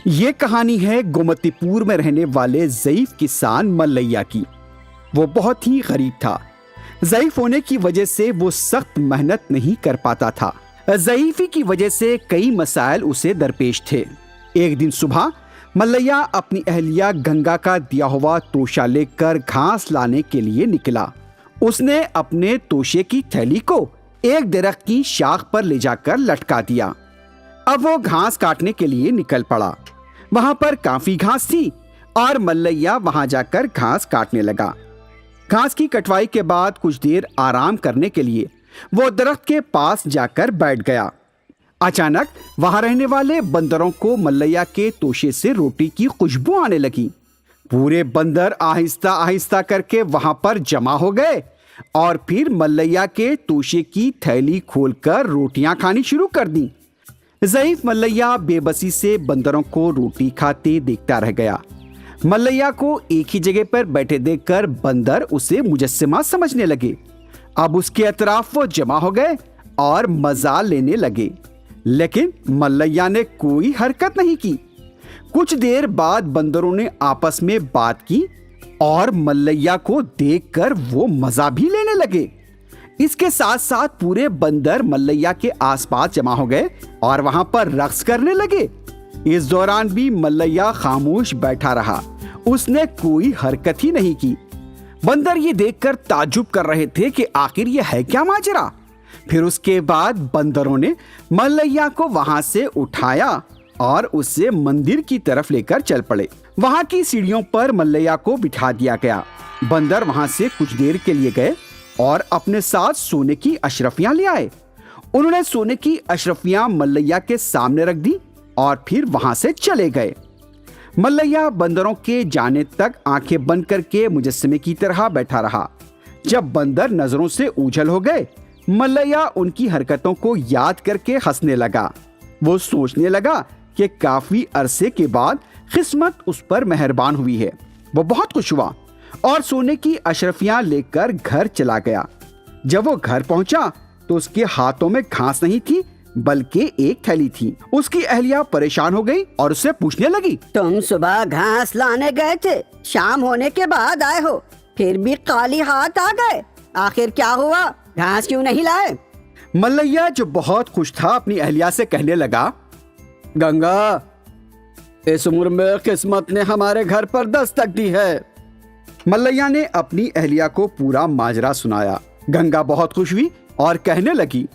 ये कहानी है गोमतीपुर में रहने वाले ज़ईफ किसान मल्लैया की। वो बहुत ही गरीब था। ज़ईफ होने की वजह से वो सख्त मेहनत नहीं कर पाता था। ज़ईफी की वजह से कई मसाइल उसे दरपेश थे। एक दिन सुबह मल्लैया अपनी अहलिया गंगा का दिया हुआ तोशा लेकर घास लाने के लिए निकला। उसने अपने तोशे की थैली को एक दरख्त की शाख पर ले जाकर लटका दिया। अब वो घास काटने के लिए निकल पड़ा। वहां पर काफी घास थी और मल्लैया वहां जाकर घास काटने लगा। घास की कटवाई के बाद कुछ देर आराम करने के लिए वो दरख्त के पास जाकर बैठ गया। अचानक वहां रहने वाले बंदरों को मल्लैया के तोशे से रोटी की खुशबू आने लगी। पूरे बंदर आहिस्ता आहिस्ता करके वहां पर जमा हो गए और फिर मल्लैया के तोशे की थैली खोलकर रोटियां खानी शुरू कर दी। ज़ईफ मल्लैया बेबसी से बंदरों को रोटी खाते देखता रह गया। मल्लैया को एक ही जगह पर बैठे देखकर बंदर उसे मुजस्समा समझने लगे। अब उसके अतराफ वो जमा हो गए और मजा लेने लगे, लेकिन मल्लैया ने कोई हरकत नहीं की। कुछ देर बाद बंदरों ने आपस में बात की और मल्लैया को देखकर वो मजा भी लेने लगे। इसके साथ साथ पूरे बंदर मल्लैया के आसपास जमा हो गए और वहां पर रक्स करने लगे। इस दौरान भी मल्लैया खामोश बैठा रहा। उसने कोई हरकत ही नहीं की। बंदर ये देखकर ताज्जुब कर रहे थे कि आखिर ये है क्या माजरा। फिर उसके बाद बंदरों ने मल्लैया को वहां से उठाया और उसे मंदिर की तरफ लेकर चल पड़े। वहां की सीढ़ियों पर मल्लैया को बिठा दिया गया। बंदर वहां से कुछ देर के लिए गए और अपने साथ सोने की अशरफियां ले आए। उन्होंने सोने की अशरफियां मल्लैया के सामने रख दी और फिर वहां से चले गए। मल्लैया बंदरों के जाने तक आंखें बंद करके मुजस्समे की तरह बैठा रहा। जब बंदर नजरों से ओझल हो गए, मल्लैया उनकी हरकतों को याद करके हंसने लगा। वो सोचने लगा कि काफी अरसे के बाद किस्मत उस पर मेहरबान हुई है। वो बहुत खुश हुआ और सोने की अशरफियां लेकर घर चला गया। जब वो घर पहुंचा तो उसके हाथों में घास नहीं थी बल्कि एक थैली थी। उसकी अहलिया परेशान हो गई और उससे पूछने लगी, तुम सुबह घास लाने गए थे, शाम होने के बाद आए हो, फिर भी खाली हाथ आ गए। आखिर क्या हुआ, घास क्यों नहीं लाए? मल्लैया जो बहुत खुश था अपनी अहलिया से कहने लगा, गंगा, इस उम्र में किस्मत ने हमारे घर पर दस्तक दी है। मल्लैया ने अपनी अहलिया को पूरा माजरा सुनाया। गंगा बहुत खुश हुई और कहने लगी,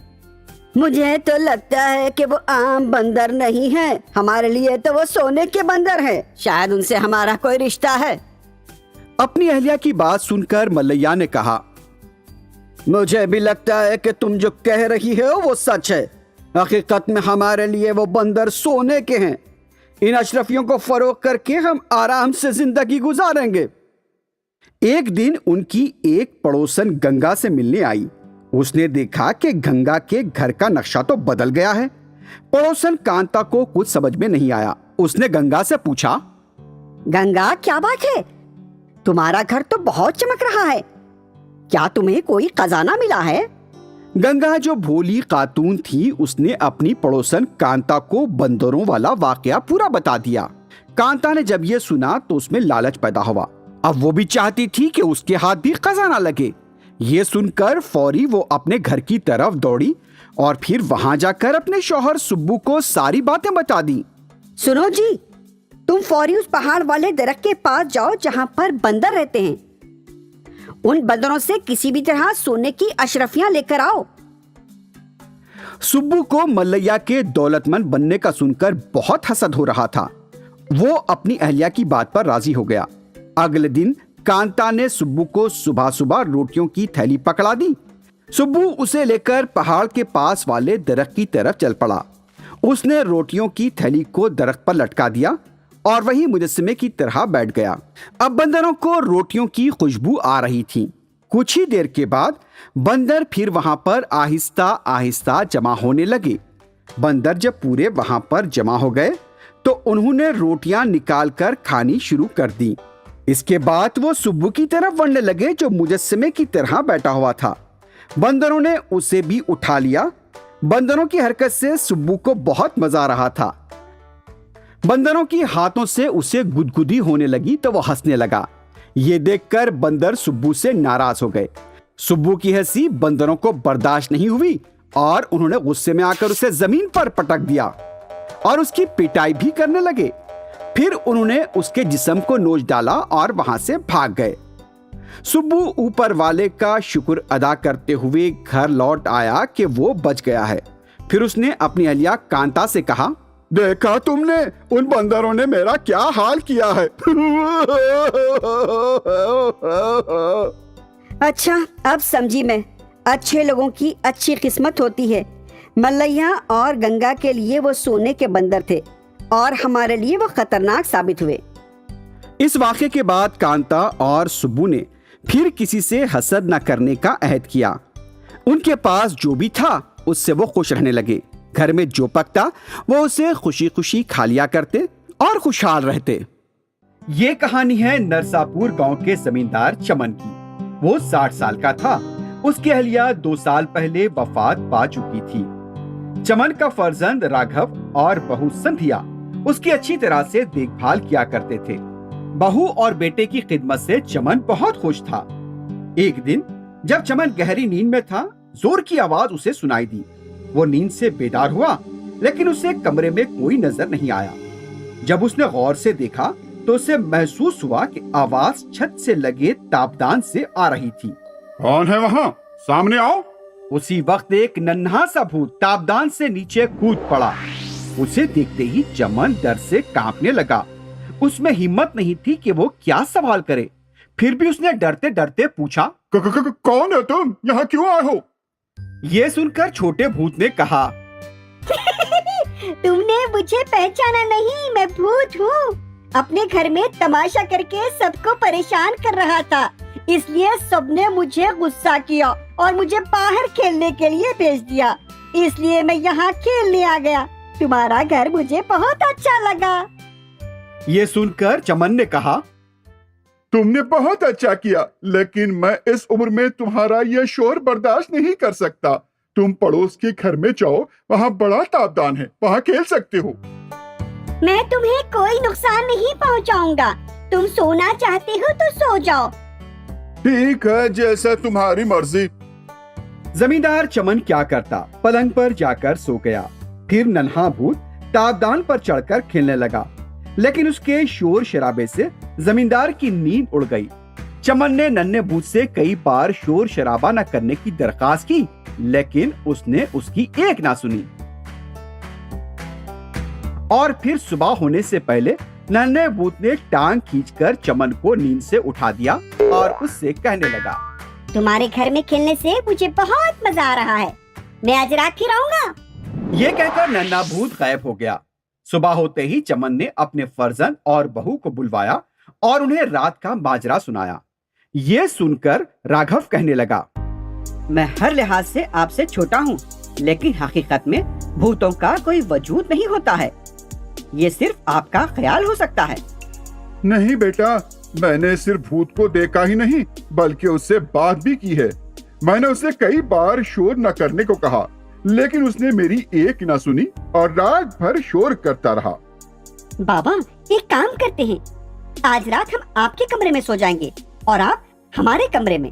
मुझे तो लगता है कि वो आम बंदर नहीं है, हमारे लिए तो वो सोने के बंदर है। शायद उनसे हमारा कोई रिश्ता है। अपनी अहलिया की बात सुनकर मल्लैया ने कहा, मुझे भी लगता है कि तुम जो कह रही हो वो सच है। हकीकत में हमारे लिए वो बंदर सोने के हैं। इन अशरफियों को फरोख्त करके हम आराम से जिंदगी गुजारेंगे। एक दिन उनकी एक पड़ोसन गंगा से मिलने आई। उसने देखा कि गंगा के घर का नक्शा तो बदल गया है। पड़ोसन कांता को कुछ समझ में नहीं आया। उसने गंगा से पूछा, गंगा, क्या बात है? तुम्हारा घर तो बहुत चमक रहा है। क्या तुम्हें कोई खजाना मिला है? गंगा जो भोली खातून थी, उसने अपनी पड़ोसन कांता को बंदरों वाला वाकया पूरा बता दिया। कांता ने जब ये सुना तो उसमें लालच पैदा हुआ। अब वो भी चाहती थी कि उसके हाथ भी खजाना लगे। ये सुनकर फौरी वो अपने घर की तरफ दौड़ी और फिर वहां जाकर अपने शौहर सुब्बू को सारी बातें बता दी। सुनो जी, तुम फौरी उस पहाड़ वाले दरख्त के पास जाओ जहां पर बंदर रहते हैं। उन बंदरों से किसी भी तरह सोने की अशरफियां लेकर आओ। सुब्बू को मल्लैया के दौलतमंद बनने का सुनकर बहुत हसद हो रहा था। वो अपनी अहलिया की बात पर राजी हो गया। अगले दिन कांता ने सुब्बू को सुबह सुबह रोटियों की थैली पकड़ा दी। सुब्बू उसे लेकर पहाड़ के पास वाले दरख्त की तरफ चल पड़ा। उसने रोटियों की थैली को दरख्त पर लटका दिया और वही मुजस्समे की तरह बैठ गया। अब बंदरों को रोटियों की खुशबू आ रही थी। कुछ ही देर के बाद बंदर फिर वहां पर आहिस्ता आहिस्ता जमा होने लगे। बंदर जब पूरे वहां पर जमा हो गए तो उन्होंने रोटियां निकालकर खानी शुरू कर दी। इसके बाद वो सुब्बू की तरफ बढ़ने लगे जो मुजस्समे की तरह बैठा हुआ था। बंदरों ने उसे भी उठा लिया। बंदरों की हरकत से सुब्बू को बहुत मजा आ रहा था। बंदरों की हाथों से उसे गुदगुदी होने लगी तो वो हंसने लगा। ये देखकर बंदर सुब्बू से नाराज हो गए। सुब्बू की हंसी बंदरों को बर्दाश्त नहीं हुई और उन्होंने गुस्से में आकर उसे जमीन पर पटक दिया और उसकी पिटाई भी करने लगे। फिर उन्होंने उसके जिस्म को नोच डाला और वहां से भाग गए। सुब्बू ऊपर वाले का शुक्र अदा करते हुए घर लौट आया कि वो बच गया है। फिर उसने अपनी अलिया कांता से कहा, देखा तुमने, उन बंदरों ने मेरा क्या हाल किया है। अच्छा, अब समझी मैं। अच्छे लोगों की अच्छी किस्मत होती है। मल्लैया और गंगा के लिए वो सोने के बंदर थे और हमारे लिए वो खतरनाक साबित हुए। इस वाक़े के बाद कांता और सुब्बू ने फिर किसी से हसद न करने का अहद किया। उनके पास जो भी था उससे वो खुश रहने लगे। घर में जो पकता वो उसे खुशी खुशी खा लिया करते और खुशहाल रहते। ये कहानी है नरसापुर गांव के जमींदार चमन की। वो 60 साल का था। उसकी अहलिया 2 साल पहले वफात पा चुकी थी। चमन का फर्जंद राघव और बहू संध्या उसकी अच्छी तरह से देखभाल किया करते थे। बहू और बेटे की खिदमत से चमन बहुत खुश था। एक दिन जब चमन गहरी नींद में था, जोर की आवाज उसे सुनाई दी। वो नींद से बेदार हुआ, लेकिन उसे कमरे में कोई नजर नहीं आया। जब उसने गौर से देखा तो उसे महसूस हुआ कि आवाज छत से लगे तापदान से आ रही थी। कौन है वहाँ? सामने आओ। उसी वक्त एक नन्हा सा भूत तापदान से नीचे कूद पड़ा। उसे देखते ही चमन डर से कांपने लगा। उसमें हिम्मत नहीं थी कि वो क्या सवाल करे। फिर भी उसने डरते डरते पूछा, कौन है तुम? यहाँ क्यों आए हो? ये सुनकर छोटे भूत ने कहा, तुमने मुझे पहचाना नहीं, मैं भूत हूँ। अपने घर में तमाशा करके सबको परेशान कर रहा था, इसलिए सबने मुझे गुस्सा किया और मुझे बाहर खेलने के लिए भेज दिया। इसलिए मैं यहाँ खेलने आ गया। तुम्हारा घर मुझे बहुत अच्छा लगा। ये सुनकर चमन ने कहा, तुमने बहुत अच्छा किया, लेकिन मैं इस उम्र में तुम्हारा यह शोर बर्दाश्त नहीं कर सकता। तुम पड़ोस के घर में जाओ, वहाँ बड़ा तापदान है, वहाँ खेल सकते हो। मैं तुम्हें कोई नुकसान नहीं पहुँचाऊंगा। तुम सोना चाहते हो तो सो जाओ। ठीक है, जैसा तुम्हारी मर्जी। जमींदार चमन क्या करता, पलंग पर जाकर सो गया। फिर नन्हा भूत तापदान पर चढ़कर खेलने लगा, लेकिन उसके शोर शराबे से जमींदार की नींद उड़ गई। चमन ने नन्हे भूत से कई बार शोर शराबा न करने की दरखास्त की, लेकिन उसने उसकी एक ना सुनी। और फिर सुबह होने से पहले नन्हे भूत ने टांग खींचकर चमन को नींद से उठा दिया और उससे कहने लगा, तुम्हारे घर में खेलने से मुझे बहुत मजा आ रहा है। मैं आज रात फिर आऊंगा। ये कहकर नन्हा भूत गायब हो गया। सुबह होते ही चमन ने अपने फर्जंद और बहू को बुलवाया और उन्हें रात का माजरा सुनाया। ये सुनकर राघव कहने लगा, मैं हर लिहाज से आपसे छोटा हूँ, लेकिन हकीकत में भूतों का कोई वजूद नहीं होता है। ये सिर्फ आपका ख्याल हो सकता है। नहीं बेटा, मैंने सिर्फ भूत को देखा ही नहीं, बल्कि उससे बात भी की है। मैंने उसे कई बार शोर न करने को कहा, लेकिन उसने मेरी एक न सुनी और रात भर शोर करता रहा। बाबा, एक काम करते हैं, आज रात हम आपके कमरे में सो जाएंगे और आप हमारे कमरे में।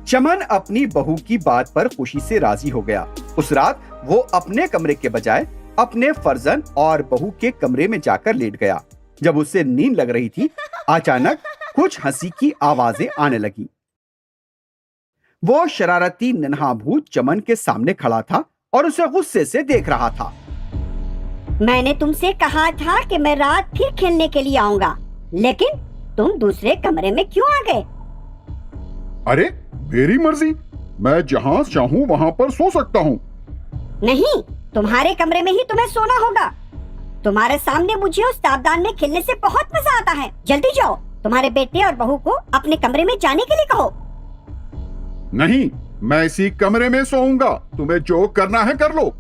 चमन अपनी बहू की बात पर खुशी से राजी हो गया। उस रात वो अपने कमरे के बजाय अपने फर्जंद और बहू के कमरे में जाकर लेट गया। जब उसे नींद लग रही थी, अचानक कुछ हंसी की आवाजें आने लगी। वो शरारती नन्हा भूत चमन के सामने खड़ा था और उसे गुस्से से देख रहा था। मैंने तुमसे कहा था कि मैं रात फिर खेलने के लिए आऊंगा, लेकिन तुम दूसरे कमरे में क्यों आ गए? अरे मेरी मर्जी, मैं जहाँ चाहूँ वहाँ पर सो सकता हूँ। नहीं, तुम्हारे कमरे में ही तुम्हें सोना होगा। तुम्हारे सामने मुझे उस तापदान में खेलने से बहुत मजा आता है। जल्दी जाओ, तुम्हारे बेटे और बहू को अपने कमरे में जाने के लिए कहो। नहीं, मैं इसी कमरे में सोऊंगा। तुम्हें जो करना है कर लो।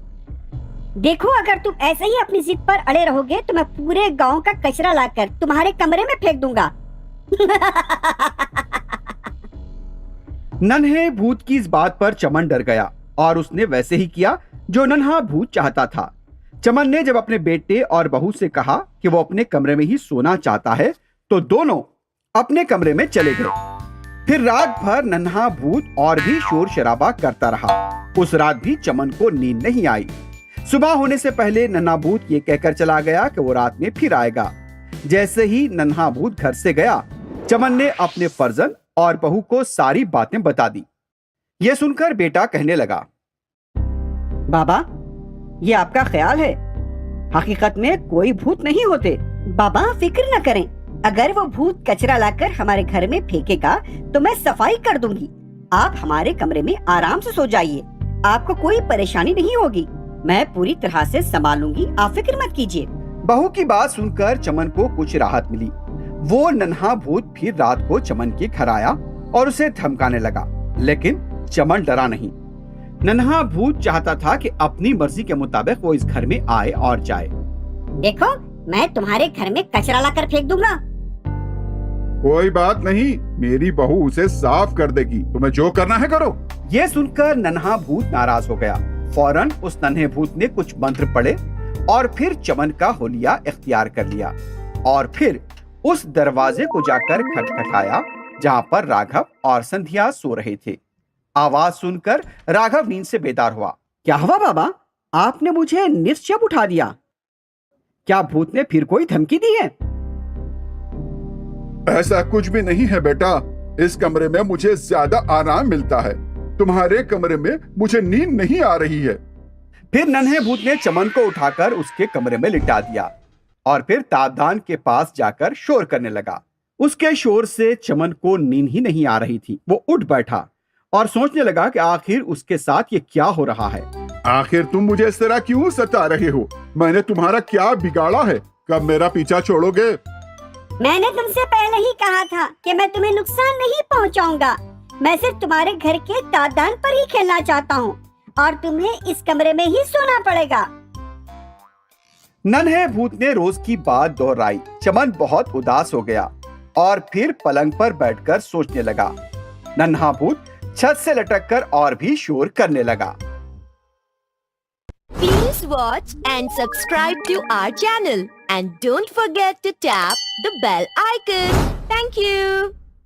देखो, अगर तुम ऐसे ही अपनी जिद पर अड़े रहोगे तो मैं पूरे गांव का कचरा लाकर तुम्हारे कमरे में फेंक दूंगा। नन्हे भूत की इस बात पर चमन डर गया और उसने वैसे ही किया जो नन्हा भूत चाहता था। चमन ने जब अपने बेटे और बहू से कहा कि वो अपने कमरे में ही सोना चाहता है तो दोनों अपने कमरे में चले गए। फिर रात भर नन्हा भूत और भी शोर शराबा करता रहा। उस रात भी चमन को नींद नहीं आई। सुबह होने से पहले नन्हा भूत ये कहकर चला गया कि वो रात में फिर आएगा। जैसे ही नन्हा भूत घर से गया, चमन ने अपने फर्जंद और बहू को सारी बातें बता दी। ये सुनकर बेटा कहने लगा, बाबा, ये आपका ख्याल है, हकीकत में कोई भूत नहीं होते। बाबा फिक्र न करें, अगर वो भूत कचरा लाकर हमारे घर में फेंकेगा तो मैं सफाई कर दूंगी। आप हमारे कमरे में आराम से सो जाइए, आपको कोई परेशानी नहीं होगी। मैं पूरी तरह से संभालूंगी, आप फिक्र मत कीजिए। बहू की बात सुनकर चमन को कुछ राहत मिली। वो नन्हा भूत फिर रात को चमन के घर आया और उसे धमकाने लगा, लेकिन चमन डरा नहीं। नन्हा भूत चाहता था कि अपनी मर्जी के मुताबिक वो इस घर में आए और जाए। देखो, मैं तुम्हारे घर में कचरा लाकर फेंक दूंगा। कोई बात नहीं, मेरी बहू उसे साफ कर देगी, तुम्हें जो करना है करो। ये सुनकर नन्हा भूत नाराज हो गया। फौरन उस नन्हे भूत ने कुछ मंत्र पढ़े और फिर चमन का होलिया इख्तियार कर लिया और फिर उस दरवाजे को जाकर खटखटाया जहाँ पर राघव और संध्या सो रहे थे। आवाज सुनकर राघव नींद से बेदार हुआ। क्या हुआ बाबा, आपने मुझे निश्चप उठा दिया? क्या भूत ने फिर कोई धमकी दी है? ऐसा कुछ भी नहीं है बेटा, इस कमरे में मुझे ज्यादा आराम मिलता है, तुम्हारे कमरे में मुझे नींद नहीं आ रही है। फिर नन्हे भूत ने चमन को उठाकर उसके कमरे में लिटा दिया और फिर ताबदान के पास जाकर शोर करने लगा। उसके शोर से चमन को नींद ही नहीं आ रही थी। वो उठ बैठा और सोचने लगा कि आखिर उसके साथ ये क्या हो रहा है। आखिर तुम मुझे इस तरह क्यों सता रहे हो? मैंने तुम्हारा क्या बिगाड़ा है? कब मेरा पीछा छोड़ोगे? मैंने तुमसे पहले ही कहा था कि मैं तुम्हें नुकसान नहीं पहुंचाऊंगा। मैं सिर्फ तुम्हारे घर के तादान पर ही खेलना चाहता हूँ और तुम्हें इस कमरे में ही सोना पड़ेगा। नन्हे भूत ने रोज की बात दोहराई। चमन बहुत उदास हो गया और फिर पलंग पर बैठकर सोचने लगा। नन्हा भूत छत से लटककर और भी शोर करने लगा। Please watch and subscribe to our channel and don't forget to tap the bell icon. Thank you.